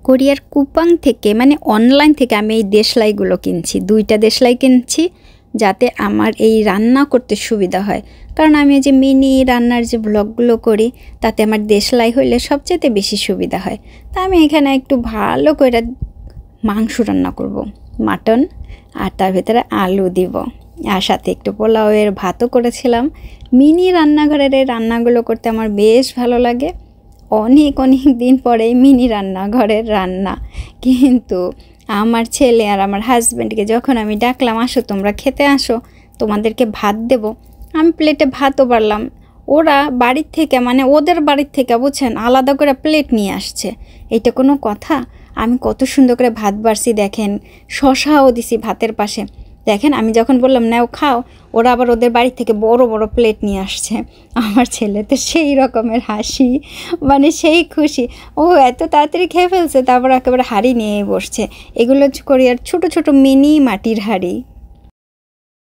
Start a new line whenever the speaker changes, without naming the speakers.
কোরিয়ার কুপাং থেকে মানে অনলাইন থেকে আমি এই দেশলাইগুলো কিনছি, 2টা দেশলাই কিনছি যাতে আমার এই রান্না করতে সুবিধা হয়। কারণ আমি যে মিনি রান্নার যে ব্লগগুলো করি তাতে আমার দেশলাই হইলে সবচেয়ে বেশি সুবিধা হয়। তা আমি এখানে একটু ভালো করে মাংস রান্না করব, মাটন, আর তার ভিতরে আলু দিব, আর সাথে একটু পোলাওয়ের ভাতও করেছিলাম। মিনি রান্নাঘরের এই রান্নাগুলো করতে আমার বেশ ভালো লাগে। অনেক দিন পরে মিনি রান্নাঘরের রান্না, কিন্তু আমার ছেলে আর আমার হাজব্যান্ডকে যখন আমি ডাকলাম, আসো তোমরা খেতে আসো, তোমাদেরকে ভাত দেব, আমি প্লেটে ভাতও বাড়লাম। ওরা বাড়ির থেকে মানে ওদের বাড়ির থেকে বুঝছেন আলাদা করে প্লেট নিয়ে আসছে। এটা কোনো কথা? আমি কত সুন্দর করে ভাত বাড়ছি দেখেন, শশাও দিছি ভাতের পাশে। দেখেন আমি যখন বললাম নাও খাও, ওরা আবার ওদের বাড়ি থেকে বড় বড় প্লেট নিয়ে আসছে। আমার ছেলে তো সেই রকমের হাসি, মানে সেই খুশি, ও এত তাড়াতাড়ি খেয়ে ফেলছে, তারপর একেবারে হাঁড়ি নিয়ে বসছে। এগুলো কোরিয়ার ছোট ছোট মিনি মাটির হাঁড়ি।